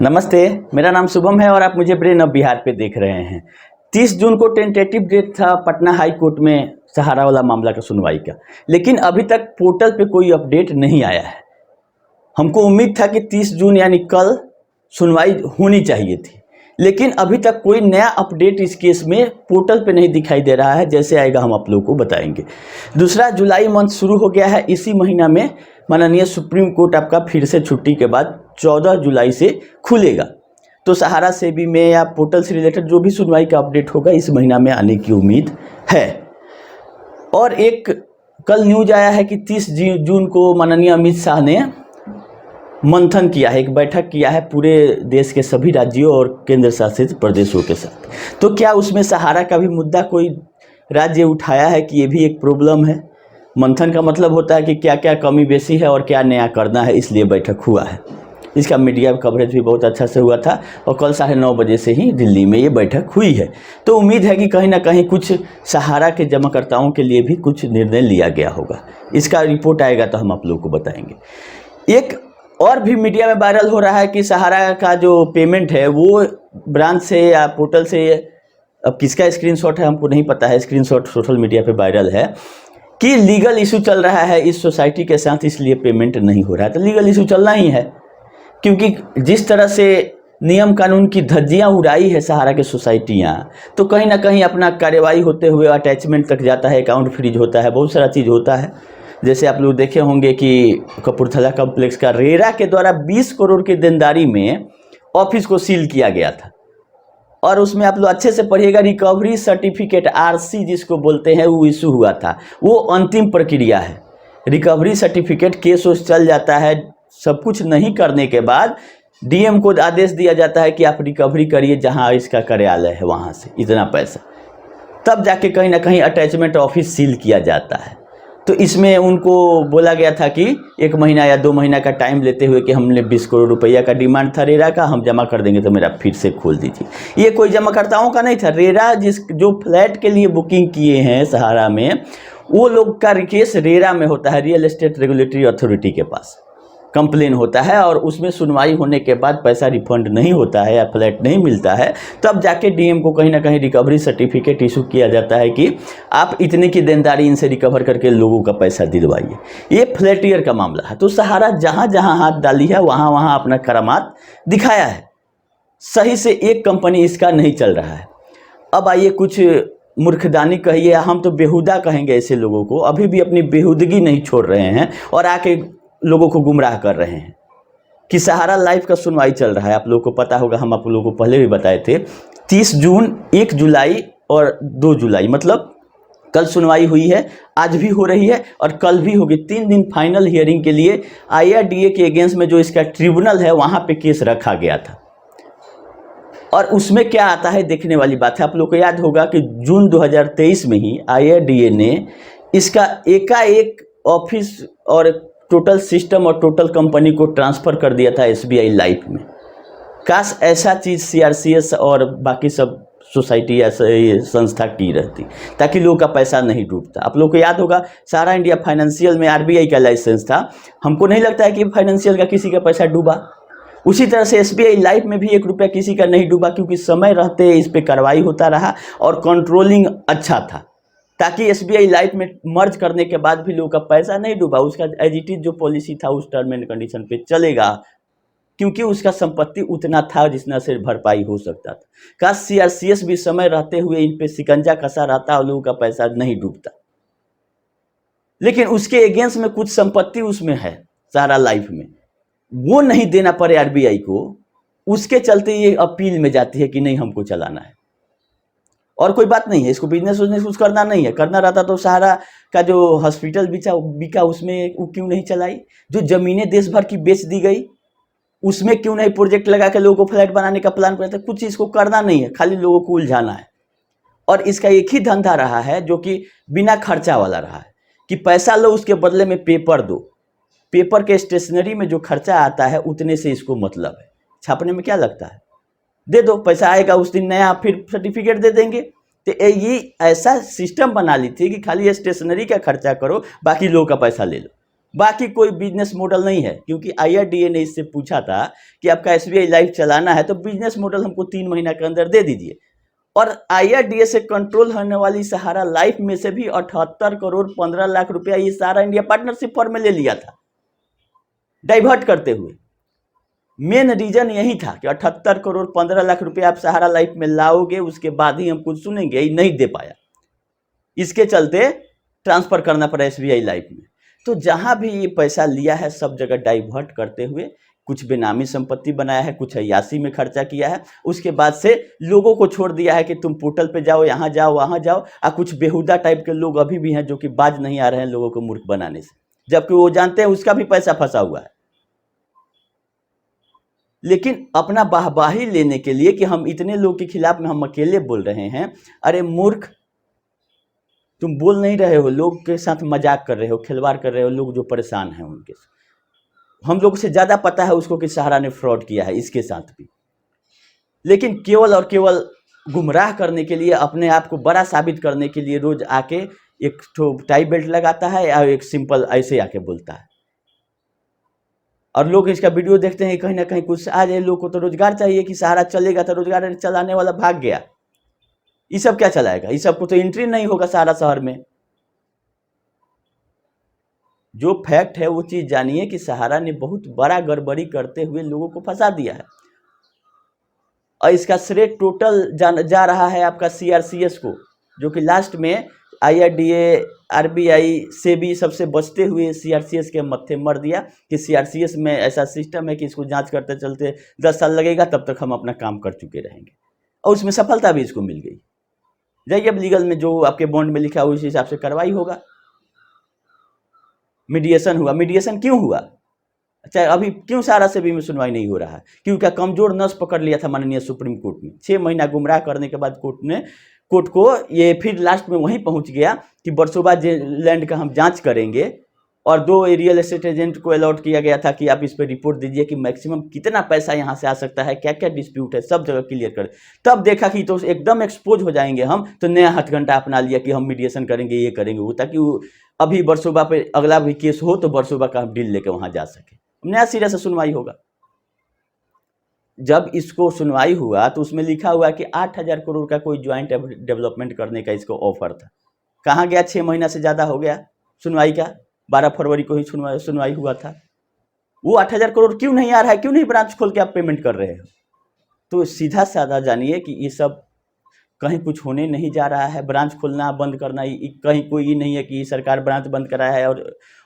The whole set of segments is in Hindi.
नमस्ते, मेरा नाम शुभम है और आप मुझे ब्रेन ऑफ बिहार पे देख रहे हैं। 30 जून को टेंटेटिव डेट था पटना हाई कोर्ट में सहारा वाला मामला का सुनवाई का, लेकिन अभी तक पोर्टल पे कोई अपडेट नहीं आया है। हमको उम्मीद था कि 30 जून यानी कल सुनवाई होनी चाहिए थी, लेकिन अभी तक कोई नया अपडेट इस केस में पोर्टल पे नहीं दिखाई दे रहा है। जैसे आएगा हम आप लोगों को बताएंगे। 2 जुलाई मंथ शुरू हो गया है। इसी महीना में माननीय सुप्रीम कोर्ट आपका फिर से छुट्टी के बाद 14 जुलाई से खुलेगा, तो सहारा सेबी में या पोर्टल से रिलेटेड जो भी सुनवाई का अपडेट होगा इस महीना में आने की उम्मीद है। और एक कल न्यूज आया है कि 30 जून को माननीय अमित शाह ने मंथन किया है, एक बैठक किया है पूरे देश के सभी राज्यों और केंद्र शासित प्रदेशों के साथ। तो क्या उसमें सहारा का भी मुद्दा कोई राज्य उठाया है कि ये भी एक प्रॉब्लम है? मंथन का मतलब होता है कि क्या क्या कमी बेसी है और क्या नया करना है, इसलिए बैठक हुआ है। इसका मीडिया कवरेज भी बहुत अच्छा से हुआ था और कल 9:30 बजे से ही दिल्ली में ये बैठक हुई है। तो उम्मीद है कि कहीं ना कहीं कुछ सहारा के जमाकर्ताओं के लिए भी कुछ निर्णय लिया गया होगा। इसका रिपोर्ट आएगा तो हम आप लोगों को बताएंगे। एक और भी मीडिया में वायरल हो रहा है कि सहारा का जो पेमेंट है वो ब्रांच से या पोर्टल से, अब किसका स्क्रीनशॉट है हमको नहीं पता है, स्क्रीनशॉट सोशल मीडिया पे वायरल है कि लीगल इशू चल रहा है इस सोसाइटी के साथ, इसलिए पेमेंट नहीं हो रहा है। तो लीगल इशू चलना ही है, क्योंकि जिस तरह से नियम कानून की धज्जियां उड़ाई है सहारा के सोसाइटियां, तो कहीं ना कहीं अपना कार्रवाई होते हुए अटैचमेंट तक जाता है, अकाउंट फ्रीज होता है, बहुत सारा चीज़ होता है। जैसे आप लोग देखे होंगे कि कपूरथला कॉम्प्लेक्स का रेरा के द्वारा 20 करोड़ की देनदारी में ऑफिस को सील किया गया था, और उसमें आप लोग अच्छे से पढ़िएगा, रिकवरी सर्टिफिकेट आरसी जिसको बोलते हैं वो इशू हुआ था। वो अंतिम प्रक्रिया है। रिकवरी सर्टिफिकेट केस उस चल जाता है, सब कुछ नहीं करने के बाद डीएम को आदेश दिया जाता है कि आप रिकवरी करिए जहां इसका कार्यालय है वहां से इतना पैसा, तब जाके कहीं ना कहीं अटैचमेंट ऑफिस सील किया जाता है। तो इसमें उनको बोला गया था कि 1 महीना या 2 महीना का टाइम लेते हुए कि हमने 20 करोड़ रुपया का डिमांड था रेरा का, हम जमा कर देंगे तो मेरा फिर से खोल दीजिए। ये कोई जमाकर्ताओं का नहीं था। रेरा जो फ्लैट के लिए बुकिंग किए हैं सहारा में, वो लोग का केस रेरा में होता है, रियल एस्टेट रेगुलेटरी अथॉरिटी के पास कंप्लेन होता है, और उसमें सुनवाई होने के बाद पैसा रिफंड नहीं होता है या फ्लैट नहीं मिलता है, तब जाके डीएम को कहीं ना कहीं रिकवरी सर्टिफिकेट इशू किया जाता है कि आप इतने की देनदारी इनसे रिकवर करके लोगों का पैसा दिलवाइए। ये फ्लैटियर का मामला है। तो सहारा जहां जहां हाथ डाली है वहां वहां अपना करामात दिखाया है। सही से एक कंपनी इसका नहीं चल रहा है। अब आइए, कुछ मूर्खदानी कहिए, हम तो बेहुदा कहेंगे ऐसे लोगों को, अभी भी अपनी बेहुदगी नहीं छोड़ रहे हैं और आके लोगों को गुमराह कर रहे हैं कि सहारा लाइफ का सुनवाई चल रहा है। आप लोगों को पता होगा, हम आप लोगों को पहले भी बताए थे, 30 जून, 1 जुलाई और 2 जुलाई, मतलब कल सुनवाई हुई है, आज भी हो रही है और कल भी होगी। 3 दिन फाइनल हियरिंग के लिए IRDA के अगेंस्ट में जो इसका ट्रिब्यूनल है वहां पे केस रखा गया था। और उसमें क्या आता है देखने वाली बात है। आप लोग को याद होगा कि जून 2023 में ही IRDA ने इसका एकाएक ऑफिस और टोटल सिस्टम और टोटल कंपनी को ट्रांसफ़र कर दिया था SBI लाइफ में। काश ऐसा चीज़ CRCS और बाकी सब सोसाइटी या संस्था की रहती, ताकि लोगों का पैसा नहीं डूबता। आप लोग को याद होगा, सारा इंडिया फाइनेंशियल में RBI का लाइसेंस था। हमको नहीं लगता है कि फाइनेंशियल का किसी का पैसा डूबा। उसी तरह से SBI लाइफ में भी 1 रुपया किसी का नहीं डूबा, क्योंकि समय रहते इस पर कार्रवाई होता रहा और कंट्रोलिंग अच्छा था, ताकि SBI लाइफ में मर्ज करने के बाद भी लोगों का पैसा नहीं डूबा। उसका एज इट इज जो पॉलिसी था उस टर्म एंड कंडीशन पे चलेगा, क्योंकि उसका संपत्ति उतना था जितना से भरपाई हो सकता था। काश CRCS भी समय रहते हुए इन पे शिकंजा कसा रहता और लोगों का पैसा नहीं डूबता। लेकिन उसके अगेंस्ट में कुछ संपत्ति उसमें है सहारा लाइफ में, वो नहीं देना पड़े RBI को, उसके चलते ये अपील में जाती है कि नहीं हमको चलाना है। और कोई बात नहीं है, इसको बिजनेस कुछ करना नहीं है। करना रहता तो सहारा का जो हॉस्पिटल बिका उसमें वो क्यों नहीं चलाई? जो जमीनें देश भर की बेच दी गई उसमें क्यों नहीं प्रोजेक्ट लगा के लोगों को फ्लैट बनाने का प्लान करता? कुछ इसको करना नहीं है, खाली लोगों को उलझाना है। और इसका एक ही धंधा रहा है जो कि बिना खर्चा वाला रहा है, कि पैसा लो उसके बदले में पेपर दो। पेपर के स्टेशनरी में जो खर्चा आता है उतने से इसको मतलब है। छापने में क्या लगता है, दे दो, पैसा आएगा उस दिन नया फिर सर्टिफिकेट दे देंगे। तो ये ऐसा सिस्टम बना ली थी कि खाली स्टेशनरी का खर्चा करो, बाकी लोगों का पैसा ले लो। बाकी कोई बिजनेस मॉडल नहीं है, क्योंकि IRDA ने इससे पूछा था कि आपका SBI लाइफ चलाना है तो बिजनेस मॉडल हमको 3 महीना के अंदर दे दीजिए। और IRDA से कंट्रोल होने वाली सहारा लाइफ में से भी 78 करोड़ 15 लाख रुपया ये सहारा इंडिया पार्टनरशिप फॉर्म में ले लिया था, डाइवर्ट करते हुए। मेन रीजन यही था कि 78 करोड़ 15 लाख रुपया आप सहारा लाइफ में लाओगे, उसके बाद ही हम कुछ सुनेंगे, ये नहीं दे पाया, इसके चलते ट्रांसफर करना पड़ा SBI लाइफ में। तो जहां भी ये पैसा लिया है सब जगह डाइवर्ट करते हुए कुछ बेनामी संपत्ति बनाया है, कुछ अय्यासी में खर्चा किया है, उसके बाद से लोगों को छोड़ दिया है कि तुम पोर्टल पे जाओ, यहाँ जाओ, वहाँ जाओ। और कुछ बेहुदा टाइप के लोग अभी भी हैं जो कि बाज नहीं आ रहे हैं लोगों को मूर्ख बनाने से, जबकि वो जानते हैं उसका भी पैसा फंसा हुआ है। लेकिन अपना वाहवाही लेने के लिए कि हम इतने लोग के खिलाफ में हम अकेले बोल रहे हैं, अरे मूर्ख, तुम बोल नहीं रहे हो, लोग के साथ मजाक कर रहे हो, खिलवाड़ कर रहे हो, लोग जो परेशान हैं उनके साथ। हम लोग से ज़्यादा पता है उसको कि सहारा ने फ्रॉड किया है इसके साथ भी, लेकिन केवल और केवल गुमराह करने के लिए, अपने आप को बड़ा साबित करने के लिए रोज आके एक तो टाई बेल्ट लगाता है या एक सिंपल ऐसे आके बोलता है। और लोग इसका वीडियो देखते हैं, कहीं ना कहीं कुछ आ जाए, लोग को तो रोजगार चाहिए कि सहारा चलेगा, तो रोजगार चलाने वाला भाग गया, ये सब क्या चलाएगा? ये सब को तो एंट्री नहीं होगा सहारा शहर में। जो फैक्ट है वो चीज जानिए कि सहारा ने बहुत बड़ा गड़बड़ी करते हुए लोगों को फंसा दिया है, और इसका श्रेय टोटल जा रहा है आपका CRCS को, जो कि लास्ट में IRDA RBI से भी सबसे बचते हुए CRCS के मत्थे मर दिया कि CRCS में ऐसा सिस्टम है कि इसको जांच करते चलते 10 साल लगेगा, तब तक हम अपना काम कर चुके रहेंगे, और उसमें सफलता भी इसको मिल गई। जाइए अब लीगल में जो आपके बॉन्ड में लिखा हुआ उस हिसाब से कार्रवाई होगा। मीडिएशन हुआ, मीडिएशन क्यों हुआ? अच्छा, अभी क्यों सहारा से भी में सुनवाई नहीं हो रहा है? क्योंकि कमजोर नस पकड़ लिया था माननीय सुप्रीम कोर्ट में। 6 महीना गुमराह करने के बाद कोर्ट को ये फिर लास्ट में वहीं पहुंच गया कि बरसोबा लैंड का हम जांच करेंगे, और 2 रियल एस्टेट एजेंट को अलॉट किया गया था कि आप इस पर रिपोर्ट दीजिए कि मैक्सिमम कितना पैसा यहाँ से आ सकता है, क्या क्या डिस्प्यूट है, सब जगह क्लियर करें। तब देखा कि तो एकदम एक्सपोज हो जाएंगे हम, तो नया हथकंडा अपना लिया कि हम मीडिएशन करेंगे, ये करेंगे वो, ताकि अभी बरसोबा पे अगला भी केस हो तो बरसोबा का हम डील लेके वहां जा सके, नया सिरे से सुनवाई होगा। जब इसको सुनवाई हुआ तो उसमें लिखा हुआ कि 8,000 करोड़ का कोई ज्वाइंट डेवलपमेंट करने का इसको ऑफर था। कहाँ गया? 6 महीना से ज़्यादा हो गया सुनवाई का, 12 फरवरी को ही सुनवाई हुआ था। वो 8,000 करोड़ क्यों नहीं आ रहा है? क्यों नहीं ब्रांच खोल के आप पेमेंट कर रहे हो? तो सीधा साधा जानिए कि ये सब कहीं कुछ होने नहीं जा रहा है। ब्रांच खोलना बंद करना कहीं कोई नहीं है कि सरकार ब्रांच बंद कराया है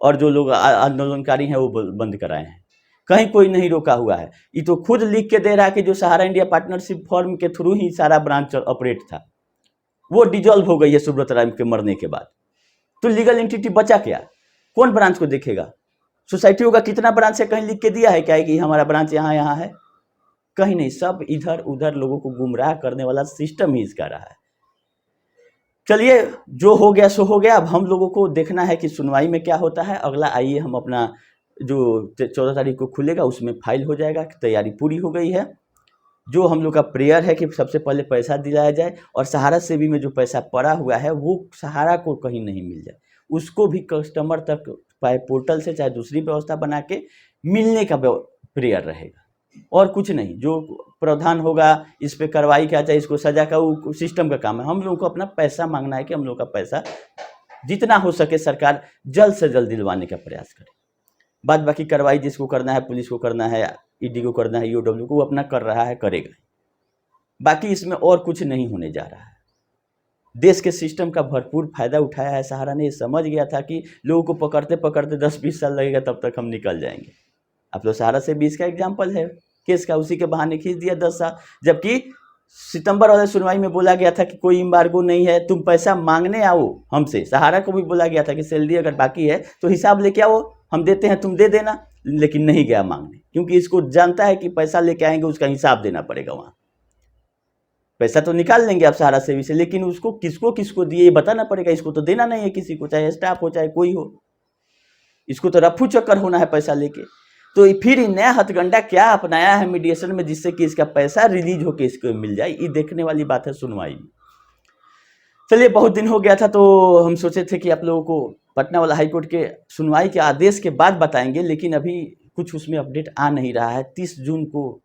और जो लोग आंदोलनकारी हैं वो बंद कराए हैं, कहीं कोई नहीं रोका हुआ है। ये तो खुद लिख के दे रहा है कि जो सहारा इंडिया पार्टनरशिप फॉर्म के थ्रू ही सारा ब्रांच ऑपरेट था, वो डिजॉल्व हो गई है सुब्रत राय के मरने के बाद। तो लीगल एंटिटी बचा क्या? कौन ब्रांच को देखेगा? सोसाइटियों का कितना ब्रांच है? कहीं लिख के दिया है क्या कि हमारा ब्रांच यहाँ है? कहीं नहीं। सब इधर उधर लोगों को गुमराह करने वाला सिस्टम ही इसका रहा है। चलिए, जो हो गया सो हो गया। अब हम लोगों को देखना है कि सुनवाई में क्या होता है। अगला आइए हम अपना जो 14 तारीख को खुलेगा उसमें फाइल हो जाएगा, तैयारी पूरी हो गई है। जो हम लोग का प्रेयर है कि सबसे पहले पैसा दिलाया जाए, और सहारा सेवी में जो पैसा पड़ा हुआ है वो सहारा को कहीं नहीं मिल जाए, उसको भी कस्टमर तक चाहे पोर्टल से चाहे दूसरी व्यवस्था बना के मिलने का प्रेयर रहेगा, और कुछ नहीं। जो प्रावधान होगा इस पे कार्रवाई क्या चाहिए, इसको सजा का वो सिस्टम का काम है। हम लोगों को अपना पैसा मांगना है कि हम लोग का पैसा जितना हो सके सरकार जल्द से जल्द दिलवाने का प्रयास करे। बाद बाकी कार्रवाई जिसको करना है, पुलिस को करना है, ईडी को करना है, ईओडब्ल्यू को, वो अपना कर रहा है, करेगा। बाकी इसमें और कुछ नहीं होने जा रहा है। देश के सिस्टम का भरपूर फायदा उठाया है सहारा ने। समझ गया था कि लोगों को पकड़ते पकड़ते 10-20 साल लगेगा, तब तक हम निकल जाएंगे। अब तो सहारा से 20 का एग्जाम्पल है केस का, उसी के बहाने खींच दिया 10 साल। जबकि सितंबर वाले सुनवाई में बोला गया था कि कोई एम्बार्गो नहीं है, तुम पैसा मांगने आओ हमसे। सहारा को भी बोला गया था कि सैलरी अगर बाकी है तो हिसाब लेके आओ, हम देते हैं, तुम दे देना। लेकिन नहीं गया मांगने, क्योंकि इसको जानता है कि पैसा लेके आएंगे उसका हिसाब देना पड़ेगा। वहाँ पैसा तो निकाल लेंगे आप सहारा सेवी से, लेकिन उसको किसको किसको दिए ये बताना पड़ेगा। इसको तो देना नहीं है किसी को, चाहे स्टाफ हो चाहे कोई हो। इसको तो रफू चक्कर होना है पैसा लेके। तो फिर नया हथकंडा क्या अपनाया है मीडिएशन में, जिससे कि इसका पैसा रिलीज होकर इसको मिल जाए, ये देखने वाली बात है सुनवाई में। चलिए, बहुत दिन हो गया था तो हम सोचे थे कि आप लोगों को पटना वाला हाई कोर्ट के सुनवाई के आदेश के बाद बताएंगे, लेकिन अभी कुछ उसमें अपडेट आ नहीं रहा है। 30 जून को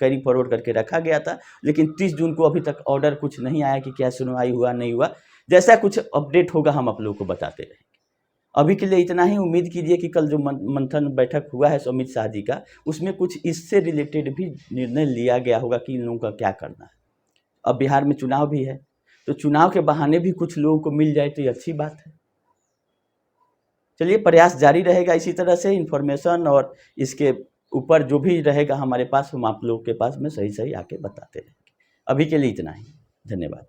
कैरी फॉरवर्ड करके रखा गया था, लेकिन 30 जून को अभी तक ऑर्डर कुछ नहीं आया कि क्या सुनवाई हुआ नहीं हुआ। जैसा कुछ अपडेट होगा हम आप लोगों को बताते रहेंगे। अभी के लिए इतना ही। उम्मीद कीजिए कि कल जो मंथन बैठक हुआ है अमित शाह जी का, उसमें कुछ इससे रिलेटेड भी निर्णय लिया गया होगा कि इन लोगों का क्या करना है। अब बिहार में चुनाव भी है, तो चुनाव के बहाने भी कुछ लोगों को मिल जाए तो ये अच्छी बात है। चलिए, प्रयास जारी रहेगा इसी तरह से। इन्फॉर्मेशन और इसके ऊपर जो भी रहेगा हमारे पास, हम आप लोगों के पास में सही सही आके बताते रहेंगे। अभी के लिए इतना ही। धन्यवाद।